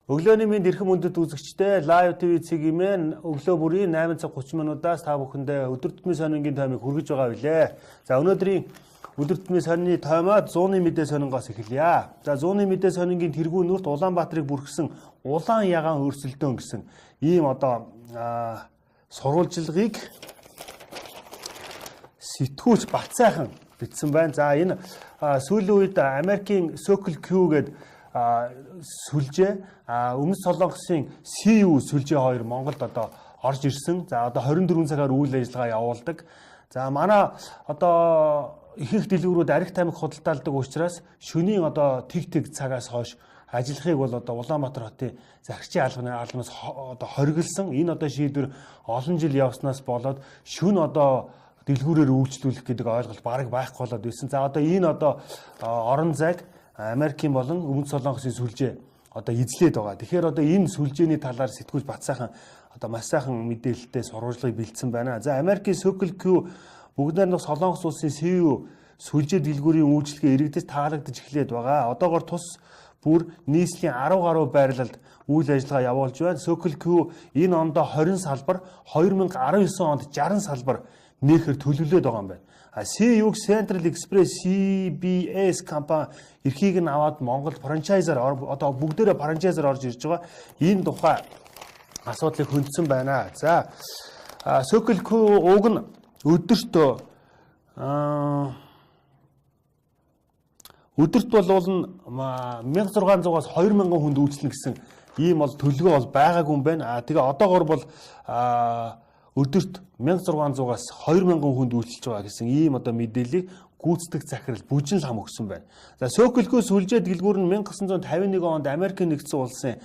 Өглөөний мэнд эрхэм мөндөд үзэгчдээ Live TV цэгийн өглөө бүрийн 8:30 минутаас та бүхэндээ өдөр тутмын сонингийн таймыг хүргэж байгаа билээ. За өнөөдрийн өдөр тутмын сонины таймаа 100-ны мэдээ сонингоос эхэлье. За 100-ны мэдээ сонингийн тэргүүн нүрт Улаанбаатарыг бүрхсэн улаан ягаан өрсөлдөөн гэсэн ийм сурвалжилгыг сэтгүүлч Батсайхан бичсэн байна. За энэ сүүлийн үед Америкийн Circle Q гэдэг сүлжээ Өмнөд Солонгосын CU сүлжээ хоёр Монголд одоо орж ирсэн. За одоо 24 цагаар үйл ажиллагаа явуулдаг. За манай одоо ихэнх дэлгүүрүүд арх тамхи худалдаалдаг учраас шөнийн одоо тэг цагаас хойш ажиллахыг бол одоо Улаанбаатар хотын зарчийн албанаас одоо хориглосон. Энэ одоо шийдвэр олон жил явснаас болоод шөнө одоо дэлгүүрээр үйлчлүүлэх гэдэг ойлголт бараг байхгүй болоод байсан. За одоо энэ одоо орон зайг Америкийн болон Өмнөд Солонгосын сүлжээ одоо эзлээд байгаа. Тэгэхээр одоо энэ сүлжээний талаар сэтгүүлч Батсайхан одоо маш сайхан мэдээлэлтэй сурвалжлагыг бэлдсэн байна. За Америкийн Circle Q бүгд найрамдах Солонгос улсын CU сүлжээ дэлгүүрийн үйлчлэгээ иргэдэд таалагдж эхлээд байгаа. Одоогоор тус бүр нийслэлийн 10 гаруй байрлалд үйл ажиллагаа явуулж байна. Circle Q энэ ондоо 20 салбар, 2019 онд 60 салбар нээхэр төлөвлөд байгаа юм байна. CU Central Express CBS компани эрхийг нь аваад Монголд франчайзер одоо бүгдээрээ франчайзер орж ирж байгаа. Энэ тухай асуудлыг хөндсөн байна. За Circle Q уг нь өдөрт бол 1600-аас 2000 хүнд үйлчлэнэ гэсэн ийм бол төлөвлөгөө бол байгаагүй юм байна. Тэгээ одоогоор бол өдөрт 1600-аас 2000 хүнд үйлчилж байгаа гэсэн ийм одоо мэдээллийг гүйцэтгэх захирал бүжин лам өгсөн байна. За Circle Q сүлжээ дэлгүүр нь 1951 онд Америкийн нэгдсэн улсын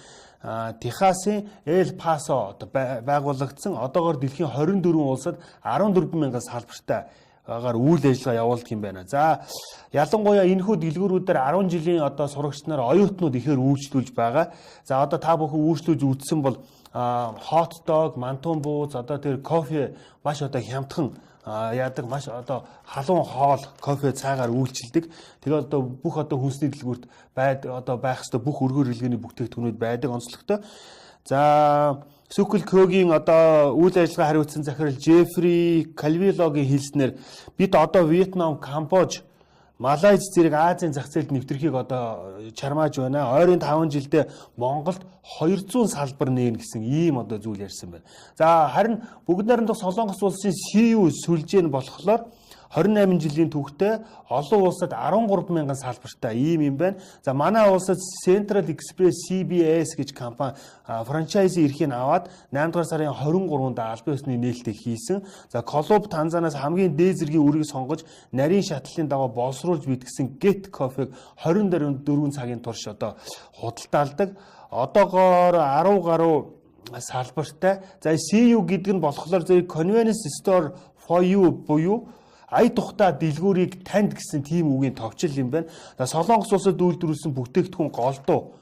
Техасын Эл Пасо одоо байгуулагдсан. Одоогоор дэлхийн 24 улсад 14,000 салбартай агаар үйл ажиллагаа явуулдаг юм байна. За ялангуяа энэхүү дэлгүүрүүдээр 10 жилийн одоо сурагч нар оюутнууд ихээр үйлчлүүлж байгаа. За одоо та бүхэн үйлчлүүлж үзсэн бол hot dog, мантун бууз, одоо тэр кофе маш одоо хямдхан яадаг маш одоо халуун хоол кофе цаагаар үйлчилдэг. Тэгээ одоо бүх одоо хүнсний дэлгүүрт одоо байх ёстой бүх өргөр хэлгээний бүтээгдэхүүнүүд байдаг онцлогтой. За Circle Q-гийн одоо үйл ажиллагаа хариуцсан захирал Джеффри Кальвилогийн хэлснээр бид одоо Вьетнам, Камбож, Малайз зэрэг Азийн зах зээлд нэвтрхийг одоо чармааж байна. Ойрын 5 жилдээ Монголд 200 салбар нээн гэсэн ийм одоо зүйл ярьсан байна. За харин бүгд найрамдах Солонгос улсын CU сүлжээ нь болохоор 28 жилийн түүхтэй олон улсад 13,000 салбартай ийм юм байна. За манай улсад Central Express CBS гэж компани франчайзи эрхийг аваад 8 дугаар сарын 23-нд албан ёсны нээлттэй хийсэн. За Колумб Танзанаас хамгийн дээд зэргийн үрийг сонгож нарийн шатлалын дагуу боловсруулж битгсэн Get Coffee-г 24 цагийн турш одоо худалдаалдаг. Одоогоор 10 гаруй салбартай. За CU гэдэг нь болохоор зөв Convenience Store for You буюу ая тухтай дэлгүүрийг танд гэсэн тийм үгийн товчл юм байна. Солонгос улсад үйлдвэрлэсэн бүтээгдэхүүн голдуу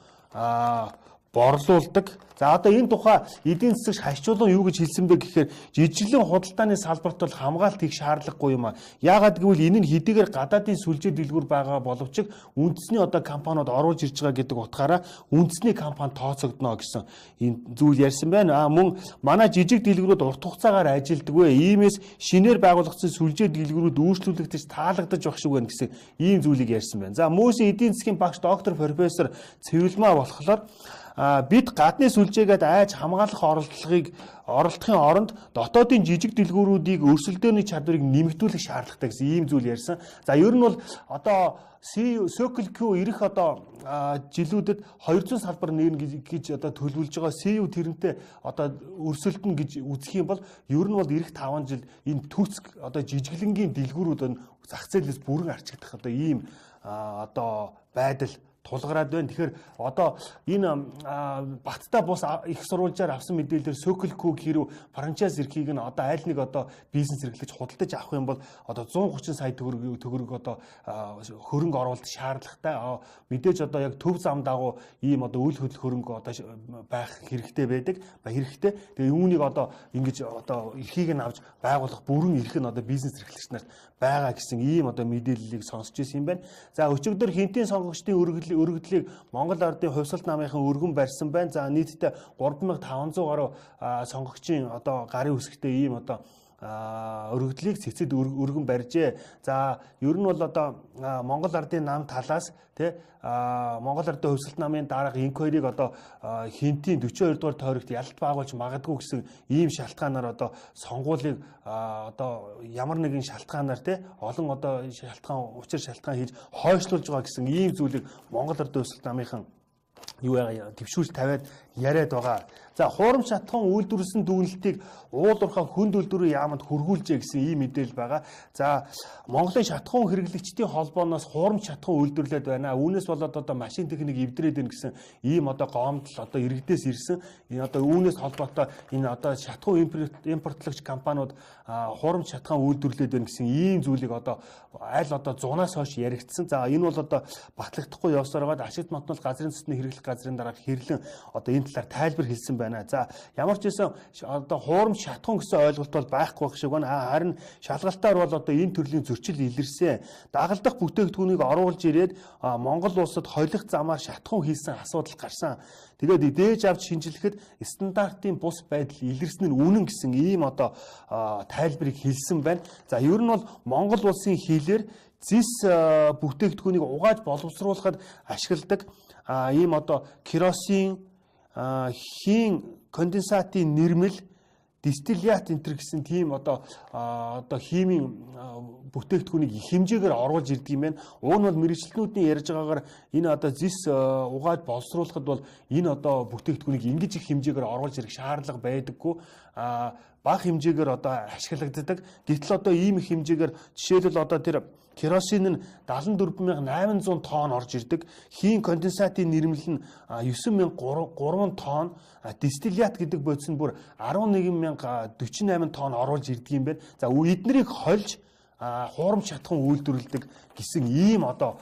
борлуулдаг. За одоо энэ тухай эдийн засагч хашчуулан юу гэж хэлсэн бэ гэхээр жижиглэн худалдааны салбарт бол хамгаалт хийх шаардлагагүй юм а. Яагаад гэвэл энэ нь хэдийгээр гадаадын сүлжээ дэлгүүр байгаа боловч үндэсний одоо компаниуд оруулж ирж байгаа гэдэг утгаараа үндэсний компани тооцогдно гэсэн энэ зүйл ярьсан байна. Мөн манай жижиг дэлгүүрүүд урт хугацаагаар ажилддаг вэ. Иймээс шинээр байгуулагдсан сүлжээ дэлгүүрүүд үйлчлүүлэгдэж таалагдаж байх шиг байна гэсэн ийм зүйлийг ярьсан байна. За Мөсийн эдийн засгийн багш доктор профессор Цэвэлмаа болохоор бид гадны сүлжээгээд айж хамгаалах оролдохын оронд дотоодын жижиг дэлгүүрүүдийг өрсөлдөөний чадварыг нэмэгдүүлэх шаардлагатай гэсэн ийм зүйл ярьсан. За ер нь бол одоо Circle Q ирэх одоо жилүүдэд 200 салбар нээн гэж одоо төлөвлөж байгаа. CU тэрнтэй одоо өрсөлдөн гэж үзэх юм бол ер нь бол ирэх 5 жил энэ төц одоо жижиглэнгийн дэлгүүрүүд зах зээлээс бүрэн арчигдах одоо ийм одоо байдал тулгараад байна. Тэгэхээр одоо энэ Баттай бус их сурвалжаар авсан мэдээлэлээр Circle Q хэрэг франчайз эрхийг нь одоо аль нэг одоо бизнес эрхлэж худалдаж авах юм бол одоо 130 сая төгрөг одоо хөрөнгө оруулалт шаардлагатай. Мэдээж одоо яг төв зам дагуу ийм одоо үйл хөдлөх хөрөнгө одоо байх хэрэгтэй байдаг. Хэрэгтэй. Тэгээ үүнийг одоо ингэж одоо эрхийг нь авч байгуулах бүрэн эрх нь одоо бизнес эрхлэгч нарт байгаа гэсэн ийм одоо мэдээллийг сонсч ирсэн юм байна. За өчигдөр хинтийн сонгогчдын өргөдөл өргөдлийг Монгол Ардын хувьсгалт намынхан өргөн барьсан байна. За нийтдээ 3500 гаруй сонгогчийн одоо гарын үсгтэй ийм одоо өргөдлийг цэцэд өргөн барьжээ. За ер нь бол одоо Монгол Ардын нам талаас Монгол Ардын хувьсгалт намын дарга инквайрийг одоо хинтийн 42 дугаар тойрогт ялалт байгуулж магадгүй гэсэн ийм шалтгаанаар одоо сонгуулийг одоо ямар нэгэн шалтгаанаар олон одоо учир шалтгаан хийж хойшлуулж байгаа гэсэн ийм зүйлийг Монгол Ардын хувьсгалт намынхан юу төвшүүлж тавиад яриад байгаа. За хуурамч шатхан үйлдвэрлэсэн дүгнэлтийг уулуурхаа хүнд үйлдвэрийн яамд хөргүүлжээ гэсэн ийм мэдээлэл байгаа. За Монголын шатхан хэрэглэгчдийн холбооноос хуурамч шатхан үйлдвэрлээд байна. Үүнээс болоод одоо машин техник эвдрээд байна гэсэн ийм одоо гомдол одоо иргэдээс ирсэн. Энэ одоо үүнээс холбоотой энэ одоо шатхан импортлагч компаниуд хуурамч шатхан үйлдвэрлээд байна гэсэн ийм зүйлийг одоо аль одоо 100-аас хойш яригдсан. За энэ бол одоо батлагдахгүй явсаар байгаад ашигт моднол газрын цэцний хэрэглэх газрын дарга хэрлэн одоо энэ талаар тайлбар хэлсэн байна. За ямар ч байсан одоо хуурамч шатхан гэсэн ойлголт бол байхгүй байх шиг байна. Харин шалгалтаар бол одоо энэ төрлийн зөрчил илэрсэн. Дагалдах бүтээгдэхүүнийг оруулж ирээд Монгол улсад холих замаар шатхан хийсэн асуудал гарсан. Тэгээд дээж авч шинжилэхэд стандартын бус байдал илэрсэн нь үнэн гэсэн ийм одоо тайлбарыг хэлсэн байна. За ер нь бол Монгол улсын хилээр зис бүтээгдэхүүнийг угааж боловсруулахад ашигладаг ийм одоо керосин хийн конденсатын нэрмэл дистиллят энтер гэсэн тийм одоо химийн бүтээгдэхүүнийг их хэмжээгээр оруулж ирдэг юм байна. Уг нь бол мэргэжилтнүүдийн ярьж байгаагаар энэ одоо зис угааж боловсруулахад бол энэ одоо бүтээгдэхүүнийг ингэж их хэмжээгээр оруулж ирэх шаардлага байдаггүй. Бага хэмжээгээр одоо ашиглагддаг. Гэтэл одоо ийм их хэмжээгээр жишээлбэл одоо тэр керосин нь 74800 тонн орж ирдэг. Хийн конденсатын нэрмэл нь 9300 тонн, дистиллят гэдэг бодис нь бүр 11048 тонн оруулж ирдэг юм байна. За эднэрийг хольж хуурамч шатхан үйлдвэрлэдэг гэсэн ийм одоо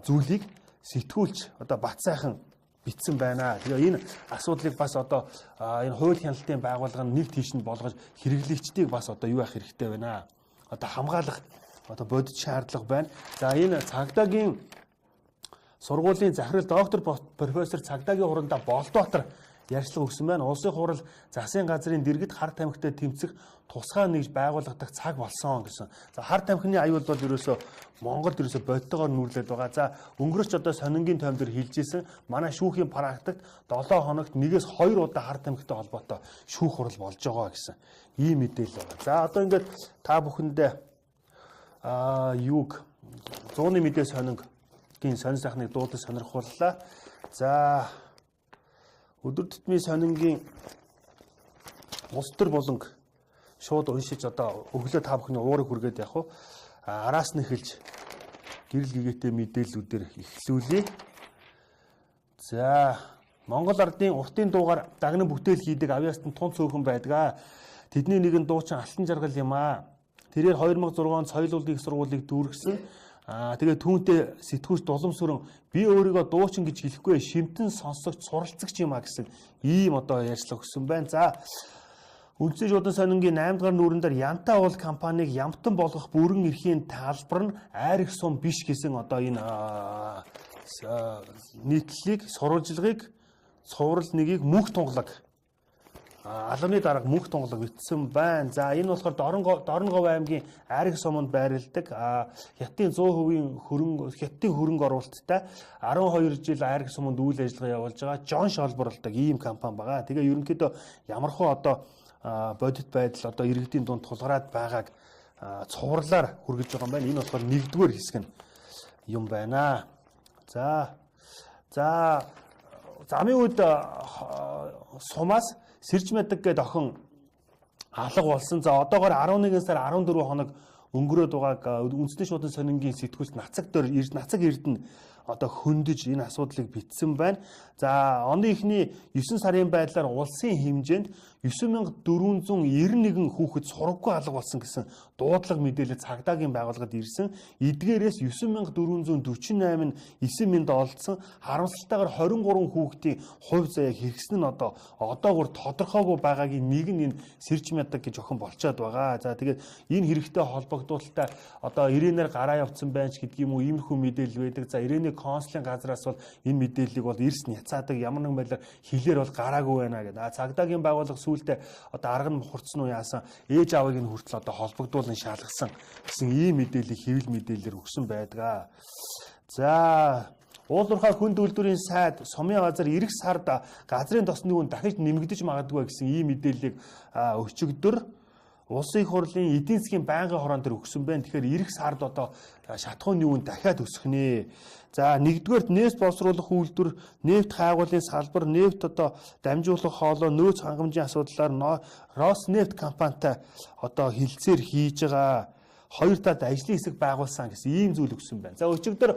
зүйлийг сэтгүүлч одоо бат сайхан битсэн байна. Тэгээ энэ асуудлыг бас одоо энэ хууль хяналтын байгууллага нь нэг тийш нь болгож хэрэглэгчдийг бас одоо юу яах хэрэгтэй байна. Одоо хамгаалах одоо бодит шаардлага байна. За энэ цагдаагийн сургуулийн захирал доктор профессор цагдаагийн хуралдаа Болдбаатар ярьцлага өгсөн байна. Улсын хурал засгийн газрын дэргэд хар тамхитай тэмцэх тусгай нэгж байгуулагдах цаг болсон гэсэн. За хар тамхины аюул бол ерөөсөө Монголд ерөөсөө бодитойгоор нүүрлээд байгаа. За өнгөрөөч одоо сонингийн тойм дээр хэлжсэн манай шүүхийн практикт 7 хоногт 1-2 удаа хар тамхитай холбоотой шүүх хурал болж байгаа гэсэн ийм мэдээлэл байна. За одоо ингээд та бүхэндээ юуг 100-ны мэдээ сонингийн сонин сайхныг дуудаж сонирхууллаа. За өдөр тутмын сонингийн улс төр буланг шууд уншиж одоо өглөө та бүхний уурыг хүргээд явах уу. Араас нь эхэлж гэрэл гэгээтэй мэдээллүүдээр эхлүүлье. За Монгол Ардын уртын дуугаар дагнан бүтээл хийдэг авьяастан тун цөөхөн байдаг. Тэдний нэгэн дуучин Алтан жаргал юм аа. Тэрээр 2006 онд соёл улсын их сургуулийг дүүргэсэн. Тэгээд түүнтэй сэтгүүлч Дулам Сүрэн би өөрийгөө дуучин гэж хэлэхгүй шимтэн сонсогч суралцагч юм а гэсэн ийм одоо ярьцлага өгсөн байна. За Үндсэн шуудан сонингийн 8 дугаар нүүрэн дээр Янтаа уул компанийг ямтан болгох бүрэн эрхийн талбар нь айр их сум биш гэсэн одоо энэ нийтлэлийг сурвалжлагыг цуврал нэгийг мөнх тунгалаг албаны дарга мөнх тунгалаг бичсэн байна. За энэ болохоор Дорногов аймгийн айр их суманд байрладаг хятадын 100% хөрөнгө оруулалттай 12 жил айр их суманд үйл ажиллагаа явуулж байгаа Жон Шолборлдог ийм компани байгаа. Тэгээ ерөнхийдөө ямархуу одоо бодит байдал одоо иргэдийн дунд тулгараад байгааг цувралаар хүргэж байгаа юм байна. Энэ болохоор нэгдүгээр хэсэг нь юм байна. За замын үед сумаас Сэрж Мэдэг гээд охин алга болсон. За одоогоор 11 сар 14 хоног өнгөрөөд байгааг үндэсний шуудан сонингийн сэтгүүлч Нацаг Эрдэнэ одоо хөндөж энэ асуудлыг битсэн байна. За оны эхний 9 сарын байдлаар улсын хэмжээнд 9491 хүүхэд сургаггүй алга болсон гэсэн дуудлага мэдээлэл цагдаагийн байгууллагад ирсэн. Эдгээрээс 9448 нь 9000-д олдсон. Харамсалтайгаар 23 хүүхдийн хувь заяаг хэрэгсэн нь одоогоор тодорхойгүй байгаагийн нэг нь энэ Сэрж Мэдэг гэж охин болчиход байгаа. За тэгээд энэ хэрэгтэй холбогдуулалтаа одоо ирээнээр гараа явцсан байж гэдэг юм уу иймэрхүү мэдээлэл байдаг. За ирээнийг нэг консулын газраас бол энэ мэдээллийг бол эрс няцаадаг ямар нэгэн байдлаар хэлээр бол гараагүй байна гэдэг. Цагдаагийн байгууллага сүүлдээ одоо арга нь мухарцсан уу яасан ээж аавыг нь хүртэл одоо холбогдуулан шалгасан гэсэн ийм мэдээллийг хэвлэл мэдээлэлээр өгсөн байдаг. За уулуурхай хүнд үйлдвэрийн сайд сумын газар эх сард газрын тосны үн дахиж нэмэгдэж магадгүй гэсэн ийм мэдээллийг өчигдөр Улсын их хурлын эдийн засгийн байнгын хороон дээр өгсөн байна. Тэгэхээр эх сард одоо шатхууны үн дахиад өсөх нэ. За нэгдүгээрт нефт боловсруулах үйлдвэр, нефт хайгуулын салбар, нефт одоо дамжуулах хоолой, нөөц хангамжийн асуудлаар Роснефть компанитай одоо хилцээр хийж байгаа. Хоёр талд ажлын хэсэг байгуулсан гэсэн ийм зүйл өгсөн байна. За өчигдөр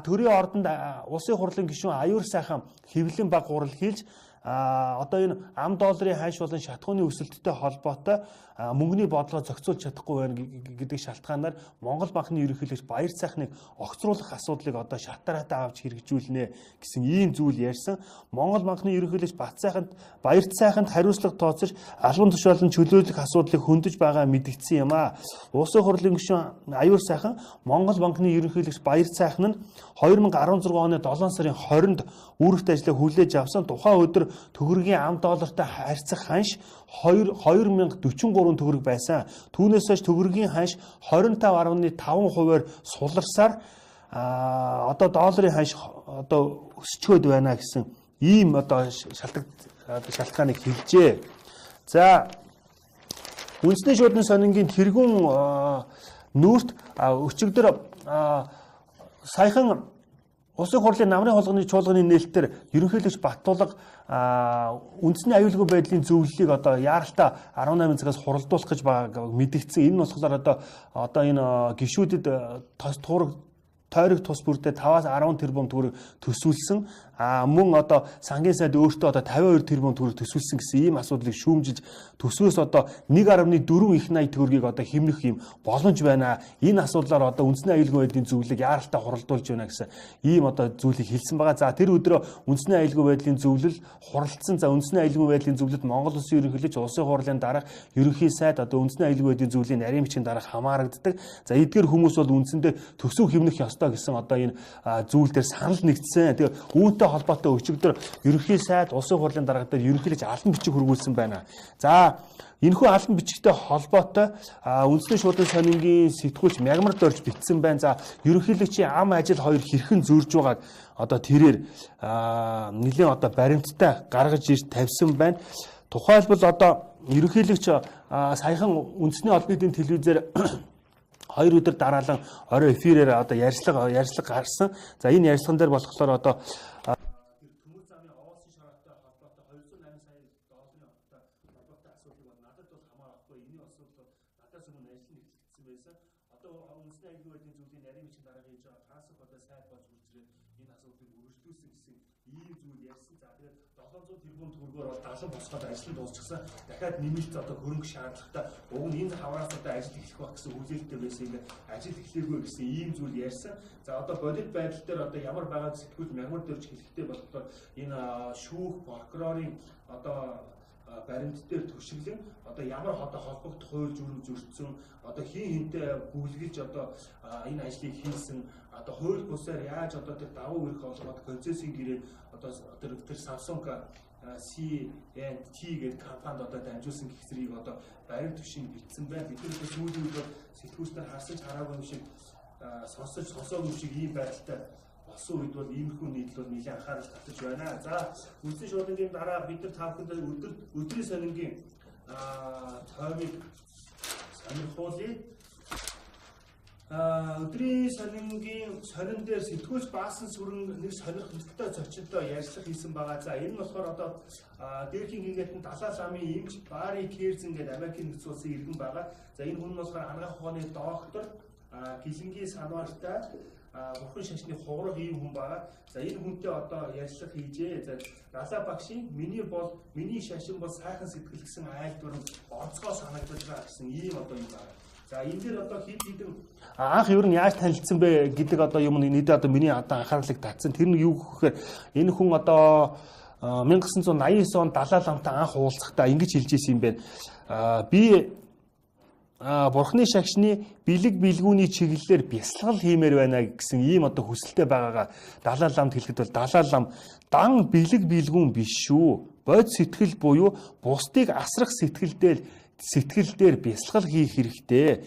төрийн ордонд улсын хурлын гишүүн аюур сайхан хэвлэлийн баг гурал хийж одоо энэ ам долларын ханш болон шатхууны өсөлттэй холбоотой мөнгөний бодлого зохицуулж чадахгүй байна гэдэг шалтгаанаар Монгол банкны ерөнхийлөгч Баяр Сайхныг огцруулах асуудлыг одоо шатараатай авч хэрэгжүүлнэ гэсэн ийм зүйл ярьсан. Монгол банкны ерөнхийлөгч Баяр Сайханд хариуцлага тооцож албан тушаалын чөлөөлөх асуудлыг хөндөж байгаа мэдгдсэн юм а. Улсын хурлын гишүүн аюур сайхан Монгол банкны ерөнхийлөгч Баяр Сайхан нь 2016 оны 7 сарын 20-нд үүрэгт ажлаа хүлээж авсан. Тухайн өдөр төгрөгийн ам доллартай харьцах ханш 2043 төгрөг байсан. Түүнээс хойш төгрөгийн ханш 25.5%-аар суларсаар одоо долларын ханш одоо өсчөөд байна гэсэн ийм одоо шалтгааныг хэлжээ. За үндэсний шуудны сонингийн тэргүүн нүүрт өчигдөр саяхан Улсын хурлын намрын холгоны чуулганы нээлттээр ерөнхийлөгч Баттулга үндэсний аюулгүй байдлын зөвлөлийг одоо яаралтай 18 цагаас хуралдуулах гэж байгааг мэдгдсэн. Энэ нь болохоор одоо энэ гишүүдэд тойрог тус бүрдээ 5-аас 10 тэрбум төгрөг төсвөлсөн. Мөн одоо сангийн сайд өөртөө одоо 52 тэрбум төгрөг төсвөлсөн гэсэн ийм асуудлыг шүүмжилж төсвөөс одоо 1.4 их 80 төгрөгийг одоо хэмнэх юм боломж байна. Энэ асуудлаар одоо үндэсний аюулгүй байдлын зөвлөлийг яаралтай хуралдуулж байна гэсэн ийм одоо зүйлийг хэлсэн байгаа. За тэр өдрөө үндэсний аюулгүй байдлын зөвлөл хуралдсан. За үндэсний аюулгүй байдлын зөвлөлд Монгол Улсын ерөнхийлөгч улсын хурлын дарга ерөнхий сайд одоо үндэсний аюулгүй байдлын зөвлөлийн нарийн бичгийн дарга хамаарагддаг. За эдгээр хүмүүс бол үндсэндээ төсөв хэмнэх ёстой гэсэн одоо энэ зүйл дээр санал нэгдсэн. Тэгээ үүнтэй холбоотой өчигдөр ерөнхий сайд улсын хурлын дарга дээр ерөнхийлөгч албан бичиг хөрвүүлсэн байна. За энэхүү албан бичигтэй холбоотой үндэсний шуудын сонингийн сэтгүүлч Мягмард орж бичсэн байна. За ерөнхийлөгчийн ам ажил хоёр хэрхэн зөрж байгааг одоо тэрээр нэлийн одоо баримттай гаргаж ирж тавьсан байна. Тухайлбал одоо ерөнхийлөгч саяхан үндэсний олон нийтийн телевизээр 2 өдөр дараалан орой эфирээр одоо ярьцлага гарсан. За энэ ярьцлаган дээр болохоор одоо төмөр замын овоосын шаргатай холбоотой 208 сая долларын холбоотой асуудлыг бол надад бол хамаарахгүй. Энэ асуудал бол надаас өмнө ажил нэгтгэсэн байсан. Одоо үндэсний аюулгүй байдлын зөвлөлийн нарийн бичгийн дарга хийж байгаа Хансах одоо сайд болж үржирээд энэ асуудлыг үргэлжлүүлсэн гэсэн ийм зүйл ярьсан. За тэгээд 700 тэрбум төгрөгөөр бол 70 босгоод ажил дуусчихсан. Дахиад нэмэлт одоо хөрөнгө шаардлагатай уг нь энэ хавраас одоо ажил эхлэх байх гэсэн хүлээлттэй байсан юм. Ажил эхлэхгүй гэсэн ийм зүйл ярьсан. За одоо бодит байдал дээр одоо ямар байгааг сэтгүүл Мягмар дөрж хэлэхдээ болохоор энэ шүүх прокурорын одоо баримт дээр төшөглөн одоо ямар одоо холбогдох хууль журам зөрчсөн одоо хинтэй бүглэж одоо энэ ажлыг хийсэн одоо хууль бусаар яаж одоо тэр давуу эрх олгоод процессын гэрээ одоо тэр Samsung C&T гэдэг компанид одоо дамжуулсан гэх зэргийг одоо баримт төшин бичсэн байна. Бидний сүүлийн үед сэтгүүлчдэр харсан ч хараагүй юм шиг сонсоогүй юм шиг ийм байдалтай болсон үед бол иймэрхүү нийтлэл бол нэлээд анхаарал татаж байна. За үндэсний шуудангийн дараа бид нар таавханд өдрийн сонингийн тоймыг сонирхуулъя. Өдрийн сонингийн сонин дээр сэтгүүлч Баасан сүрэн нэг сонирхолтой зочинтой ярьцлага хийсэн байгаа. За энэ нь болохоор одоо дээрхийн гинgetэн далаа ламын эмч Барри Керзен гэдэг Америкийн нэгдсэн улсын иргэн байгаа. За энэ хүн нь болохоор анагаах ухааны доктор, гэлэнгийн санваартай бурхан шашны хувраг ийм хүн байгаа. За энэ хүнтэй одоо ярьцлага хийжээ. За Далаа багшийн миний шашин бол сайхан сэтгэл гэсэн айлтгуур онцгой санагдаж байгаа гэсэн ийм одоо юм байна. За энэ дээр одоо хидэн анх ер нь яаж танилцсан бэ гэдэг одоо юм нийт одоо миний одоо анхаарлыг татсан. Тэр нь юу гэхээр энэ хүн одоо 1989 онд Далаа ламтай анх уулзахдаа ингэж хэлж ирсэн юм байна. Би Бурхны шагшны бэлэг бэлгүүний чиглэлээр бясалгал хиймээр байна гэсэн ийм одоо хүсэлтэй байгаагаа Далай ламд хэлэхэд бол Далай лам дан бэлэг бэлгүүн биш шүү. Бод сэтгэл буюу бусдыг асрах сэтгэлдээр бясалгал хийх хэрэгтэй.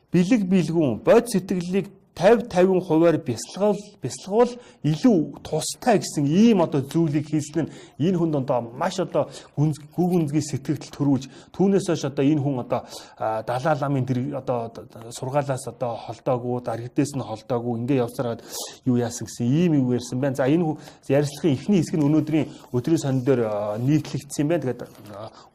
Бэлэг бэлгүүн бод сэтгэлийг 50-50%-аар бясалгавал илүү тустай гэсэн ийм одоо зүйлийг хийсэн нь энэ хүнд одоо маш одоо гүн гүнзгий сэтгэл төрүүлж түүнээс хойш одоо энэ хүн одоо Далай ламын тэр одоо сургаалаас одоо холдоогүй даргидээс нь холдоогүй ингээ явсараад юу яасан гэсэн ийм юу ярьсан байна. За энэ ярилцлагын эхний хэсэг нь өдрийн сонин дээр нийтлэгдсэн юм байна. Тэгээд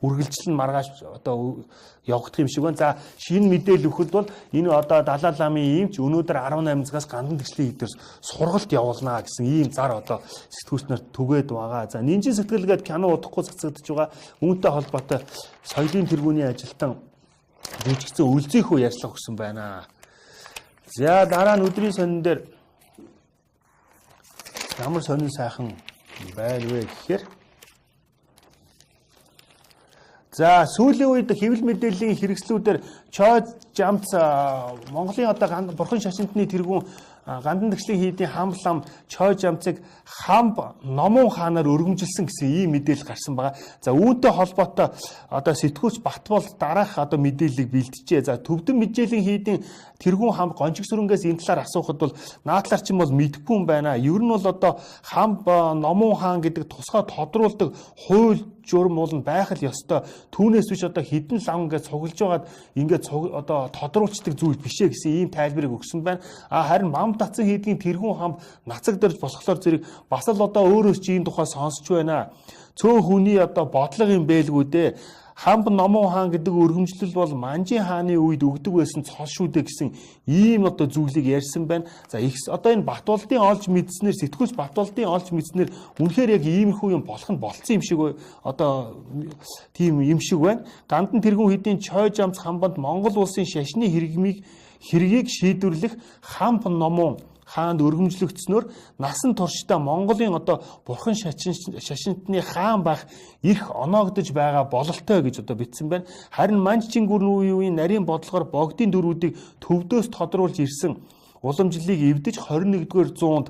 үргэлжлэн маргааш одоо явагдах юм шиг байна. За шинэ мэдээлэл өгөхөд бол энэ одоо Далай ламын иймч өнөөдөр 18 цагаас гандан тэгшлийн хэдээр сургалт явуулнаа гэсэн ийм зар одоо сэтгүүлчнэр түгээд байгаа. За Нинжин сэтгэлгээд кино удахгүй цацагдж байгаа. Үүнтэй холбоотой соёлын тэргүүний ажилтан жүжигчсэн Үлзийхүү ярьцлага өгсөн байна. За дараа нь өдрийн сонин дээр ямар сонин сайхан байна вэ гэхээр за сүүлийн үед хэвлэл мэдээллийн хэрэгслүүдээр Чой Жамц Монголын одоо бурхан шашинтны тэргүүн гандан тэгшлийн хийдийн хам лам Чой Жамцыг хамб Номон хаанаар өргөмжилсэн гэсэн ийм мэдээлэл гарсан байгаа. За үүнтэй холбоотой одоо сэтгүүлч Батбол дараах одоо мэдээллийг бэлтжээ. За төвдөн мэдээллийн хийдийн тэргүүн хамб Гончиг сүрэнгээс энэ талаар асуухад бол наадлаар ч юм бол мэдэхгүй юм байна. Ер нь бол одоо хамб Номон хаан гэдэг тусгай тодруулдаг хууль журам бол байх л ёстой. Түүнээс биш одоо хідэн лам гэж цуглаж байгаад ингээд одоо тодруулцдаг зүйл бишээ гэсэн ийм тайлбарыг өгсөн байна. Харин мам татсан хийдгийн тэргүүн хамб нацагдэрж болохоор зэрэг бас л одоо өөрөөс чи энэ тухай сонсч байна. Цөөн хүний одоо бодлого юм бэлгүй дээ. Хамб Номон хаан гэдэг өргөмжлөл бол Манжин хааны үед өгдөг байсан цол шүү дээ гэсэн ийм одоо зүйлийг ярьсан байна. За одоо энэ Батболдын олж мэдснээр сэтгүүлч Батболдын олж мэдснээр үнэхээр яг иймэрхүү юм болох нь болцсон юм шиг одоо тийм юм шиг байна. Гандан тэргүүн хэдийн Чой Жамц хамбанд Монгол улсын шашны хэргийг шийдвэрлэх Хамб Номон хаанд өргөмжлөгдснөөр насан туршдаа Монголын одоо бурхан шашинтны хаан байх эрх оноогдож байгаа бололтой гэж одоо бичсэн байна. Харин Манжчин гүрний үеийн нарийн бодлогоор богдын дөрвүүдийг төвдөөс тодруулж ирсэн уламжлалыг эвдэж 21-р зуунд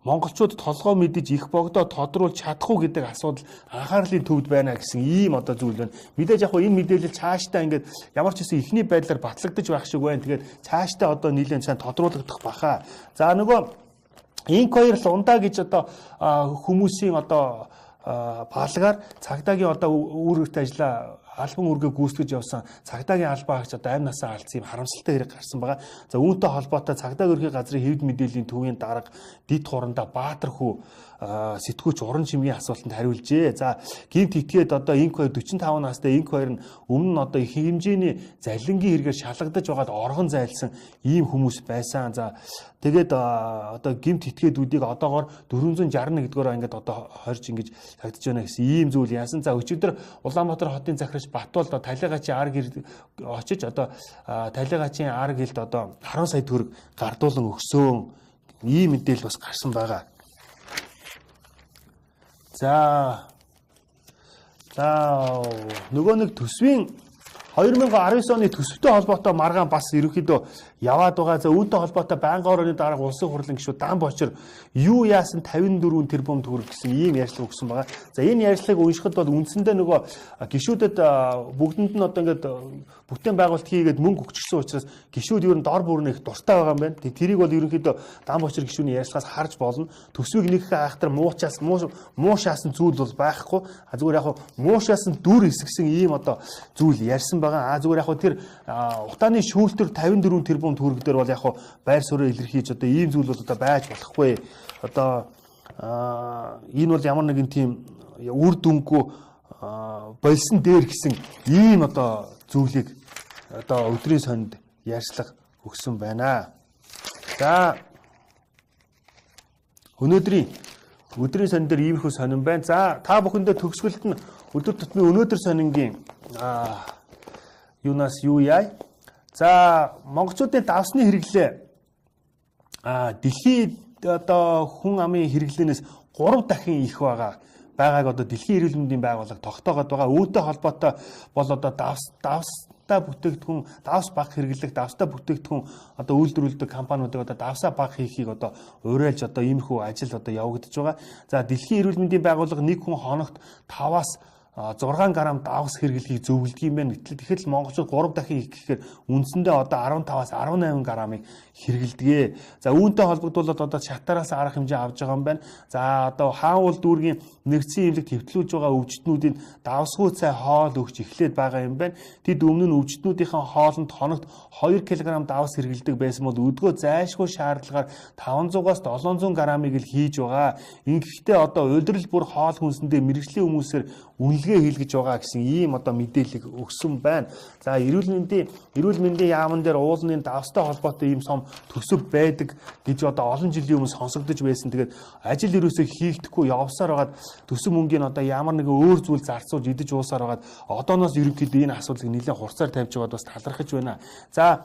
монголчууд толгой мэдэж их богдоо тодруулж чадахгүй гэдэг асуудал анхаарлын төвд байна гэсэн ийм одоо зүйл байна. Мэдээж яг энэ мэдээлэл цаашдаа ингээд ямар ч хэсэн ихний байдлаар батлагдаж байх шиг байна. Тэгээд цаашдаа одоо нэлээд сайн тодруулагдах баха. За нөгөө инк хоёр лундаа гэж одоо хүмүүсийн одоо палгаар цагдаагийн одоо үүрэгт ажиллаа албан үргээ гүйцэтгэж явсан цагдаагийн албаа хагч одоо амь насаа алдсан юм харамсалтай хэрэг гарсан байгаа. За үүнтэй холбоотой цагдаагийн ерхий газрын хэвд мэдээллийн төвийн дарга Дид хурандаа Баатар хүү сэтгүүлч уран чимгийн асуултанд хариулжээ. За гинт итгээд одоо инк 2 45 настай инк 2 нь өмнө нь одоо их хэмжээний залингийн хэрэгээр шалгадаж байгаад оргон зайлсан ийм хүмүүс байсан. За тэгээд одоо гимт итгээдүүдийг одоогоор 461 дэх ингээд одоо хорж ингэж шагдж байна гэсэн ийм зүйл яасан. За өчигдөр Улаанбаатар хотын захирагч Батбол Талигачийн ар гэрд очиж одоо Талигачийн ар гэрд одоо 10 сая төгрөг гардуулан өгсөн ийм мэдээлэл бас гарсан байгаа. За нөгөө нэг төсвийн 2019 оны төсөвтэй холбоотой маргаан бас ерөнхийдөө яваад байгаа. За үүнтэй холбоотой байнгын орны дарга улсын хурлын гишүүд Дан Бочор юу яасан 54 тэрбум төгрөг гэсэн ийм ярьцлага өгсөн байгаа. За энэ ярьцлагыг уншихад бол үндсэндээ нөгөө гишүүдэд бүгдэнд нь одоо ингээд бүтээн байгуулалт хийгээд мөнгө өгчихсэн учраас гишүүд ер нь дор бүрнэ их дуртай байгаа юм байна. Тэрийг бол ерөнхийдөө Дан Бочор гишүүний ярьцлагаас харж болно. Төсвийг нэгхэн айхтар муушаасан зүйл бол байхгүй. Зүгээр яг муушаасан дүр хэсгсэн ийм одоо зүйл ярьсан байгаа. Зүгээр яг тэр утааны шүүлтэр 54 тэрбум төгрөг дээр бол яг байр суурь илэрхийлж одоо ийм зүйл бол одоо байж болохгүй. Одоо энэ бол ямар нэгэн тийм үр дүнгүй болсон дээр гэсэн ийм одоо зүйлийг одоо өдрийн сонинд ярьцлага өгсөн байна. За өдрийн сонин дээр иймэрхүү сонин байна. За та бүхэндээ төгсгөлд нь өдөр тутмын өнөөдөр сонингийн юунаас юу яа. За монголчуудын давсны хэрэглээ дэлхийд одоо хүн амын хэрэглэнээс 3 дахин их байгаа байгааг одоо Дэлхийн эрүүл мэндийн байгууллага тогтоогоод байгаа. Үүнтэй холбоотой бол одоо давстай бүтээгдэхүүн, давс баг хэрэглэх, давстай бүтээгдэхүүн одоо үйлдвэрлэдэг компаниудыг одоо давсаа баг хийхийг одоо уриалж одоо иймэрхүү ажил одоо явагдаж байгаа. За Дэлхийн эрүүл мэндийн байгууллага нэг хүн хоногт 5-аас 6 грамм давс хэрэглэхийг зөвлөдөг юм байна. Тэгэхээр монголчууд 3 дахин их гэхээр үндсэндээ одоо 15-аас 18 граммыг хэрэглэдэг. За үүнтэй холбогдуулаад одоо шатараас арга хэмжээ авж байгаа юм байна. За одоо хаануул дүүргийн нэгдсэн эмнэлэгт хэвтлүүлж байгаа өвчтнүүдийн давсгүй цай хоол өгч эхлээд байгаа юм байна. Тэд өмнө нь өвчтнүүдийн хоолнд хоногт 2 кг давс хэрэглэдэг байсан бол өдгөө зайлшгүй шаардлагаар 500-аас 700 граммыг л хийж байгаа. Ингэхдээ одоо удирдал бүр хоол хүнсэндээ мэрэгжлийн хүмүүсээр үнэлгээ хийлгэж байгаа гэсэн ийм одоо мэдээлэл өгсөн байна. За эрүүл мэндийн яамн дээр уулын давстай холбоотой ийм сум төсөв байдаг гэж одоо олон жилийн өмнө сонсогдож байсан. Тэгээд ажил ерөөсөө хийгдэхгүй явсаар байгаад төсөв мөнгөний одоо ямар нэгэн өөр зүйл зарцуулж идэж уусаар байгаад одооноос ерөнхийдөө энэ асуудлыг нэлээд хурцаар тавьж байгаад бас талархаж байна. За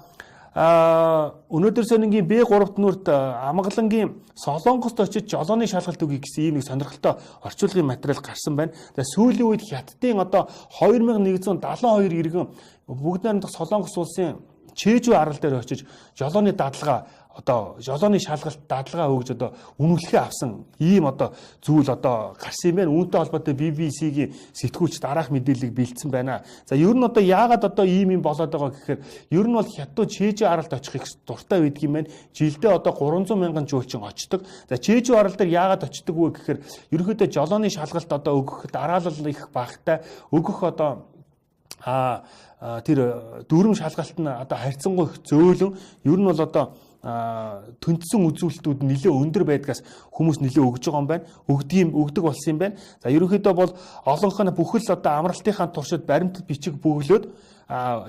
өнөөдөр сонингийн Б3 нүрт Амгалангийн Солонгост очиж жолооны шалгалт өгье гэсэн ийм нэг сонирхолтой орчуулгын материал гарсан байна. За сүүлийн үед Хятадын одоо 2172 иргэн бүгд найрамдах Солонгос улсын Чежүү арал дээр очиж жолооны дадлага одоо жолооны шалгалт дадлага өгж одоо үнэлгээ авсан ийм одоо зүйл одоо гарсан юм байна. Үүнтэй холбоотой BBC-гийн сэтгүүлч дараах мэдээллийг бэлдсэн байна. За ер нь одоо яагаад одоо ийм юм болоод байгаа гэхээр ер нь бол хятад Чежүү аралд очихыг дуртай байдаг юм байна. Жилдээ одоо 300 мянган жуулчин очдог. За Чежүү арал дээр яагаад очдог вэ гэхээр ерөнхийдөө жолооны шалгалт одоо өгөх дараалал их багтай өгөх одоо тэр дүрм шалгалт нь одоо харьцангуй их зөөлөн ер нь бол одоо төнцсөн үзүүлэлтүүд нэлээд өндөр байдгаас хүмүүс нэлээд өгж байгаа юм байна. Өгдөг болсон юм байна. За ерөнхийдөө бол олонх нь бүхэл одоо амралтынхаа туршид баримтат бичиг бөглөөд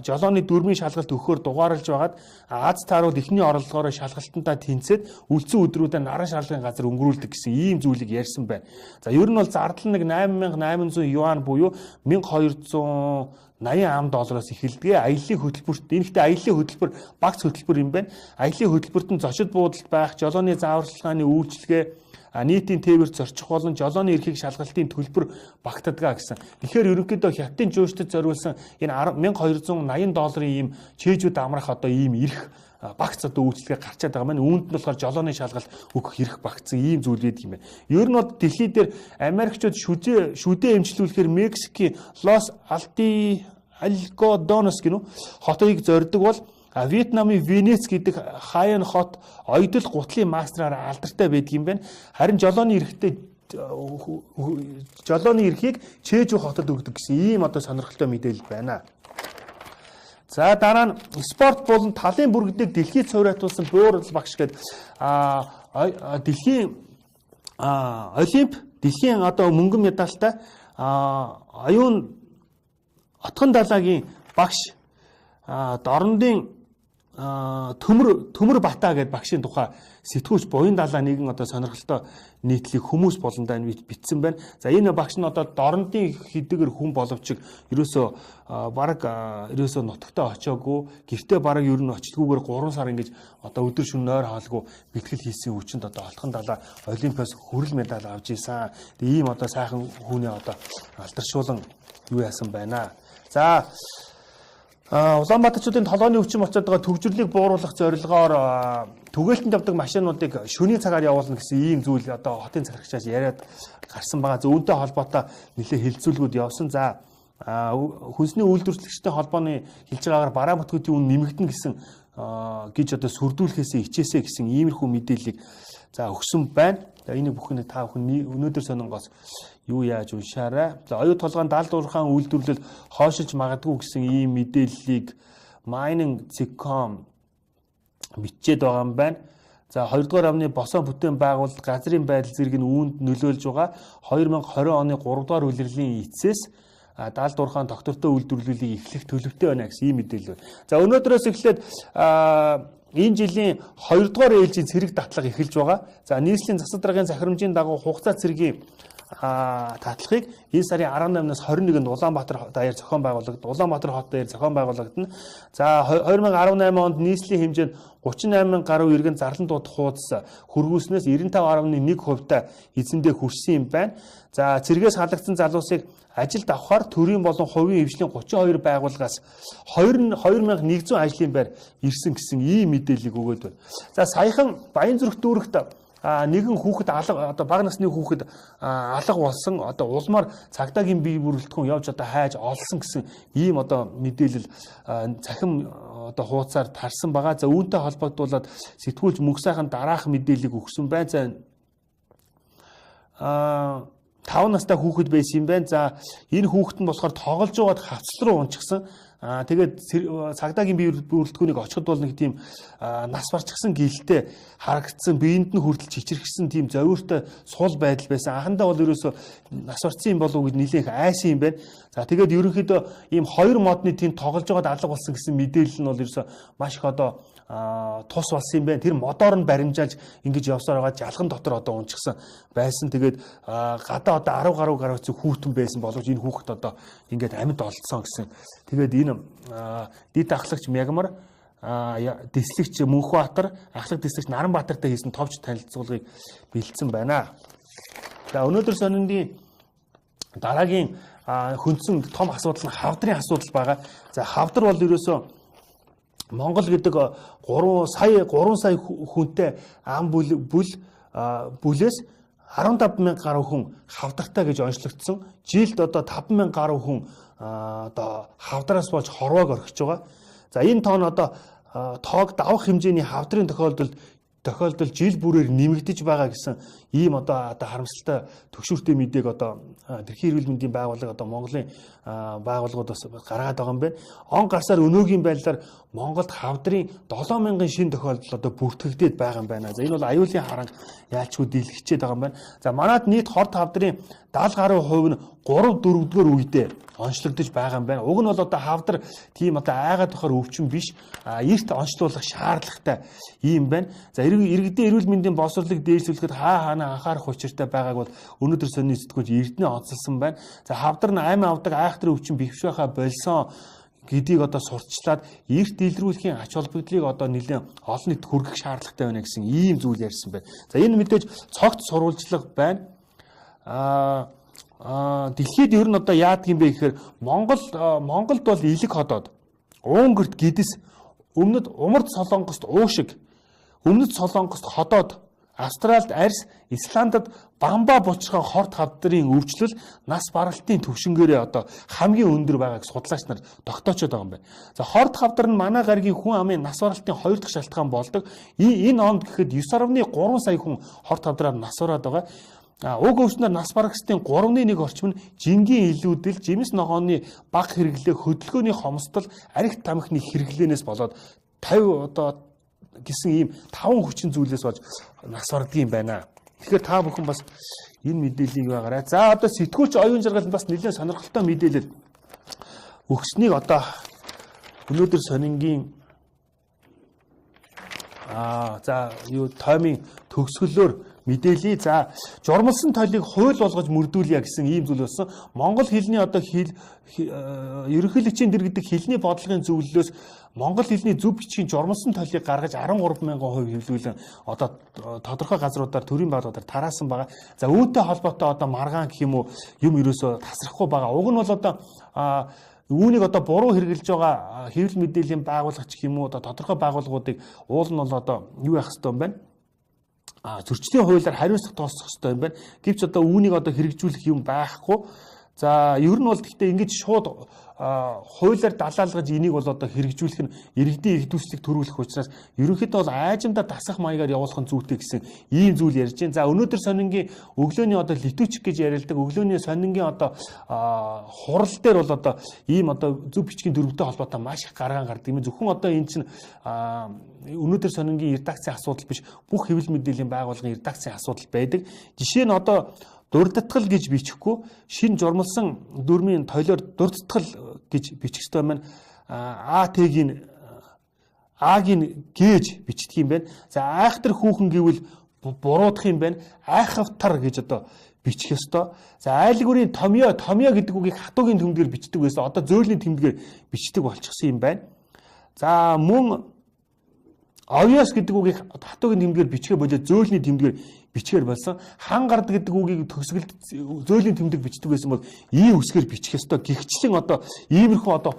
жолооны дүрмийн шалгалт өгөхөөр дугаарлаж байгаад Аз таарууд эхний оролцоогоор шалгалтандаа тэнцээд үлдсэн өдрүүдэд наран шалгалтын газар өнгөрүүлдэг гэсэн ийм зүйлийг ярьсан байна. За ер нь бол зардал нэг 8800 юан буюу 1280 $80 эхэлдэг. Аяллаа хөтөлбөрт энэхдээ аяллаа хөтөлбөр багц хөтөлбөр юм байна. Аяллаа хөтөлбөрт нь зочид буудалд байх, жолооны зааварчилгааны үйлчилгээ, нийтийн тээвэр зорчих болон жолооны эрхийг шалгалтын төлбөр багтдаг гэсэн. Тэгэхээр ерөнхийдөө Хятадын жуулчдад зориулсан энэ $1280 ийм чэжүүд амрах одоо ийм эрх багц одоо үйлчлэгээ гарчаад байгаа маань үүнд нь болохоор жолооны шалгалт өгөх эрх багцсан ийм зүйл байдаг юм байна. Ер нь бол дэлхий дээр Америкчууд шүдээ эмчлүүлэхээр Мексикийн Лос Алгодонос гэнэ хотыг зорддог бол Вьетнамын Венец гэдэг Хаян хот оёдол гутлын мастраар алдартай байдаг юм байна. Харин жолооны эрхийг Чежүү хотод өгдөг гэсэн ийм одоо сонирхолтой мэдээлэл байна. За дараа нь спорт болон талын бүргэдэг дэлхийд цуврайтуулсан Буурал багш гэдэг дэлхийн олимп дэлхийн одоо мөнгөн медальтай аюун отгон далайгийн багш Дорндын Төмөр Бата гэдэг багшийн тухай сэтгүүлч Буян далаа нэгэн одоо сонирхолтой нийтлэг хүмүүс болондоо бичсэн байна. За энэ багш нь одоо Дорндын хэдийгээр хүн боловч ерөөсөө бараг ерөөсөө нутагтаа очиагүй гэртээ бараг ер нь очлгүйгээр 3 сар ингэж одоо өдөр шөнө нойр хаалгүй бэлтгэл хийсэн хүчинд одоо Олхон далаа олимпиас хүрэл медаль авч ийсэн. Тэгээ ийм одоо сайхан хүүний одоо алдаршуулан юу яасан байна. За Улаанбаатарчуудын толгойн өвчин очоод байгаа төвжирлийг бууруулах зорилгоор түгээлтэнд явдаг машинуудыг шөнийн цагаар явуулна гэсэн ийм зүйл одоо хотын захирагчаас яриад гарсан байгаа. Үүнтэй холбоотой нэлээд хэлэлцүүлгүүд явсан. За хүнсний үйлдвэрлэгчтэй холбооны хэлж байгаагаар бараа бүтгэгчдийн үн нэмэгдэнэ гэсэн гэж одоо сүрдүүлэхээсээ хичээсэ гэсэн иймэрхүү мэдээллийг за өгсөн байна. За энийг бүхэн та бүхэн өнөөдөр сонингоос юу яаж уншаарай. За оюу толгойн далд уурхаан үйлдвэрлэл хойшилж магадгүй гэсэн ийм мэдээллийг mining.com бичээд байгаа юм байна. За 2 дугаар амны босон бүтээн байгуулалт газрын байдал зэрэг нь үүнд нөлөөлж байгаа 2020 оны 3 дугаар улирлын эцэс далд уурхаан доктортой үйлдвэрлэлийг эхлэх төлөвтэй байна гэсэн ийм мэдээлэл байна. За өнөөдрөөс эхлээд энэ жилийн 2 дугаар ээлжийн цэрэг датлага эхэлж байгаа. За нийслэлийн засаг даргын захирамжийн дагуу хугацаа цэрэгийн татлахыг энэ сарын 18-наас 21-нд Улаанбаатар даяар зохион байгуулагдана. Улаанбаатар хот даяар зохион байгуулагдана. За 2018 онд нийслэлийн хэмжээнд 38,000 гаруй иргэн зарлан дуудах хуудас хөргүүлснээс 95.1% эзэндээ хүрсэн юм байна. За цэргээс халагдсан залуусыг ажилд авахар төрийн болон хувийн хвшлийн 32 байгууллагаас 2100 ажлын байр ирсэн гэсэн ийм мэдээллийг өгөөд байна. За саяхан Баянзүрх дүүрэгт нэгэн хүүхэд одоо бага насны хүүхэд алга болсон одоо улмаар цагдаагийн бие бүрэлдэхүүн явж одоо хайж олсон гэсэн ийм одоо мэдээлэл цахим одоо хуудасаар тарсан байгаа. За үүнтэй холбогдуулаад сэтгүүлч мөнх сайхан дараах мэдээллийг өгсөн байна. За 5 настай хүүхэд байсан юм байна. За энэ хүүхэд нь болохоор тоглож байгаад хавцал руу унчихсан. Тэгээд цагдаагийн бие бүрэлдэхүүнийг очиход бол нэг тийм нас барчихсан гэлтэй харагдсан, биеинд нь хүртэл чичирхсэн тийм зовиортой сул байдал байсан. Анхандаа бол ерөөсө нас барцсан юм болов уу гэд нэлээх айсан юм байна. За тэгээд ерөнхийдөө ийм хоёр модны тийм тоглож байгаад алга болсон гэсэн мэдээлэл нь бол ерөөсө маш их одоо тус болсон юм байна. Тэр модоор нь баримжаалж ингэж явсаар байгаа жалган дотор одоо унчихсан байсан. Тэгээд гадаа одоо 10 гаруй гаруйц хүүтэн байсан боловч энэ хүүхэд одоо ингээд амьд олдсон гэсэн. Тэгээд энэ дид ахлагч Мягмар дэслэгч Мөнхбаатар, ахлах дэслэгч Наранбаатартай хийсэн товч танилцуулгыг бэлдсэн байна. За өнөөдөр сонингийн дараагийн хөндсөн том асуудал нь хавдрын асуудал байгаа. За хавдар бол ерөөсөө Монгол гэдэг 3 сая хүнтэй ам бүлээс 15,000 гаруй хүн хавдартай гэж онцлогдсон. Жилд одоо 5,000 гаруй хүн одоо хавдраас болж хорвоог орхиж байгаа. За энэ тоон одоо тоог давах хэмжээний хавдрын тохиолдолд жил бүрээр нэмэгдэж байгаа гэсэн ийм одоо харамсалтай төгшүүртэй мэдээг одоо Тэрхийн эрүүл мэндийн байгууллага одоо Монголын байгууллагууд бас гаргаад байгаа юм байна. Он гарсаар өнөөгийн байдлаар Монголд хавдрын 7,000 шин тохиолдол одоо бүртгэгдээд байгаа юм байна. За энэ бол аюулын харанг яалчгүй дийлгэчээд байгаа юм байна. За манайд нийт хорт хавдрын 70 гаруй хувь нь 3-4-р үедээ онцлогдож байгаа юм байна. Уг нь бол одоо хавдар тийм одоо айгаад бахаар өвчин биш, эрт онцлуулах шаардлагатай юм байна. За иргэдийн эрүүл мэндийн боловсролыг дээшлүүлэхэд хаана анхаарах учиртай байгааг бол өнөөдөр сонины сэтгүүлч Эрдэнэ онцлсан байна. За хавдар нь амин авдаг айхтар өвчин бивш байхаа болсон гэдгийг одоо сурталчлаад эрт илрүүлэхийн ач холбогдлыг одоо нэлээд олон нийт хүргэх шаардлагатай байна гэсэн ийм зүйл ярьсан байна. За энэ мэдээж цогт сурвалжлага байна. Дэлхийд ер нь одоо яадаг юм бэ гэхээр Монголд бол илэг ходоод, Унгэрт Гэдэс, өмнөд Умард Солонгост Уушиг, өмнөд Солонгост ходоод, Австральд арьс, Исландд бамба булчирхай хорт хавдрын өвчлөл нас баралтын төвшингээрээ одоо хамгийн өндөр байгааг судлаач нар тогтоочод байгаа юм байна. За хорт хавдар нь манай гаригийн хүн амын нас баралтын 2 дахь шалтгаан болдог. Энэ онд гэхэд 9.3 сая хүн хорт хавдраар нас бараад байгаа. Уг өвчнөр нас барагчдын 3.1 орчим нь жингийн илүүдэл, жимс ногооны бага хэрэглээ, хөдөлгөөний хомсдол, аригт тамхины хэрэглээнээс болоод 50 одоо гэсэн ийм 5 хүчин зүйлээс болж нас бардаг юм байна. Тэгэхээр та бүхэн бас энэ мэдээллийг байгаарай. За одоо сэтгүүлч оюун жаргал бас нэлээд сонирхолтой мэдээлэл өгснийг одоо өнөөдөр сонингийн за юу таймын төгсгөлөөр мэдээлье. За журмалсан тойлыг хууль болгож мөрдүүлье гэсэн ийм зүйл болсон. Монгол хэлний одоо ерөнхийлөгчийн дэр гэдэг хэлний бодлогын зөвлөлөөс монгол хэлний зөв бичгийн журмалсан тойлыг гаргаж 13,000% хэвлүүлэн одоо тодорхой газруудаар төрийн байгууллагуудаар тараасан байгаа. За үүнтэй холбоотой одоо маргаан гэх юм уу юм ерөөсө тасрахгүй байгаа. Уг нь бол одоо үүнийг одоо буруу хэрэгжилж байгаа хэвлэл мэдээллийн байгууллагч гэх юм уу одоо тодорхой байгууллагуудыг уул нь бол одоо юу яах ёстой юм бэ? Зөрчлийн хуулиар хариуцлага тооцох хэрэгтэй юм байна. Гэвч одоо үүнийг одоо хэрэгжүүлэх юм байхгүй. За ер нь бол гэхдээ ингэж шууд хуулиар далаалгаж энийг бол одоо хэрэгжүүлэх нь иргэдийн иргэдүүлслийг төрүүлэх учраас ерөнхийдөө бол айжамдаа дасгах маягаар явуулах нь зүйтэй гэсэн ийм зүйл ярьж байна. За өнөөдөр сонингийн өглөөний одоо литүүчик гэж яриалдаг өглөөний сонингийн одоо хурал дээр бол одоо ийм одоо зөв бичгийн дөрвөтэй холбоотой маш их гаргаан гардаг юм. Зөвхөн одоо энэ чинь өнөөдөр сонингийн редакцийн асуудал биш, бүх хэвлэл мэдээллийн байгууллагын редакцийн асуудал байдаг. Жишээ нь одоо дурдтгал гэж бичихгүй шин журмалсан дүрмийн тойлоор дурдтгал гэж бичих ёстой байна. А-гийн гээж бичдэг юм байна. За айхтар хүүхэн гэвэл буруудах юм байна. Айхавтар гэж одоо бичих ёстой. За айлгүрийн томьёо гэдэг үгийг хатуугийн тэмдгээр бичдэг байсан. Одоо зөөлний тэмдгээр бичдэг болчихсон юм байна. За мөн овёс гэдэг үгийг хатуугийн тэмдгээр бичгээ болоод зөөлний тэмдгээр бичгээр болсон. Хан гард гэдэг үгийг төгсгөлд зөөлний тэмдэг бичдэг байсан бол ийм үсгээр бичих ёстой. Гихчлэн одоо иймэрхүү одоо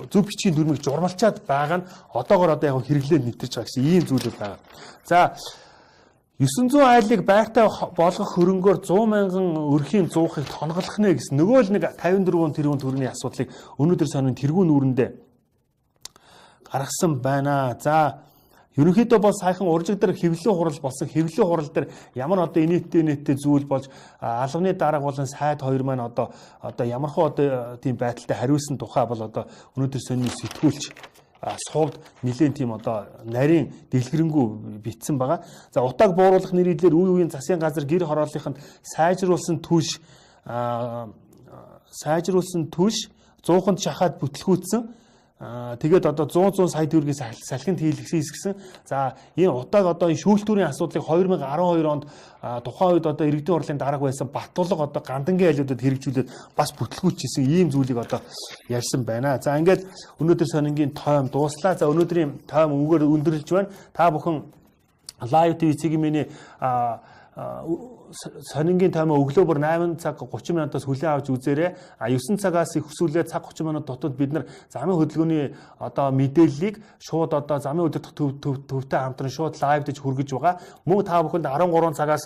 зөв бичгийн дүрмийг журмалчаад байгаа нь одоогоор одоо яг хэрэглээд нэвтэрч байгаа гэсэн ийм зүйлүүд байгаа. За 900 айлыг байртай болгох хөрөнгөөр 100 мянган өрхийн зуухыг тонголох нэ гэсэн нөгөө л нэг 54 тэрбум төгрөгийн асуудлыг өнөөдөр сонин тэргүүн үүрэндээ гаргасан байна. За ерөнхийдөө бол саяхан уржиг дээр хэвлэлийн хурал болсон. Хэвлэлийн хурал дээр ямар одоо инээдтэй зүйл болж албаны дарга болон сайд хоёр маань одоо ямархуу одоо тийм байдалтай хариулсан тухай бол одоо өнөөдөр сонин сэтгүүлч сувд нэлээд тийм одоо нарийн дэлгэрэнгүй битсэн байгаа. За утааг бууруулах нэрийдлэр үе үеийн засгийн газар гэр хорооллынханд сайжруулсан түлш 100-нд шахаад бүтлгүүцсэн. Тэгээд одоо 100 сая төгрөгийн салхинд хийлгэсэн. За энэ утааг одоо энэ шүүлтүүрийн асуудлыг 2012 онд тухайн үед одоо иргэдийн хурлын дарга байсан Баттулга одоо гандангийн айлуудад хэрэгжүүлээд бас бүтлгүүчсэн ийм зүйлийг одоо ярьсан байна. За ингээд өнөөдөр сонингийн тойм дууслаа. За өнөөдрийн тойм үгээр өндөрлөж байна. Та бүхэн Live TV цэгийн сонингийн таймаа өглөө бүр 8 цаг 30 минутаас хүлээн авч үзээрэй. 9 цагаас их хүсүүлээ цаг 30 минут дотор бид нар замын хөдөлгөөний одоо мэдээллийг шууд одоо замын өдөртөх төвтэй хамтран шууд лайв дэж хүргэж байгаа. Мөн та бүхэнд 13 цагаас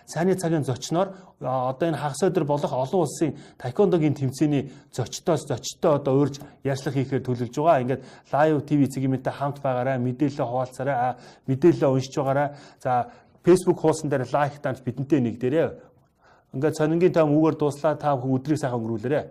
сайнны цагийн зочноор одоо энэ хагас өдөр болох олон улсын таеквондогийн тэмцээний зочтой одоо урьж ярьцлага хийхээр төлөвлөж байгаа. Ингээд Live TV цэгийн хамт байгаарай, мэдээлэл хуваалцаарай, мэдээлэл уншиж байгаарай. За Facebook хуудсан дээр лайк таамж бидэнтэй нэгдээрэй. Ингээд сонингийн тайм үгээр дуслаа та бүхэн өдрийг сайхан өнгөрүүлээрэй.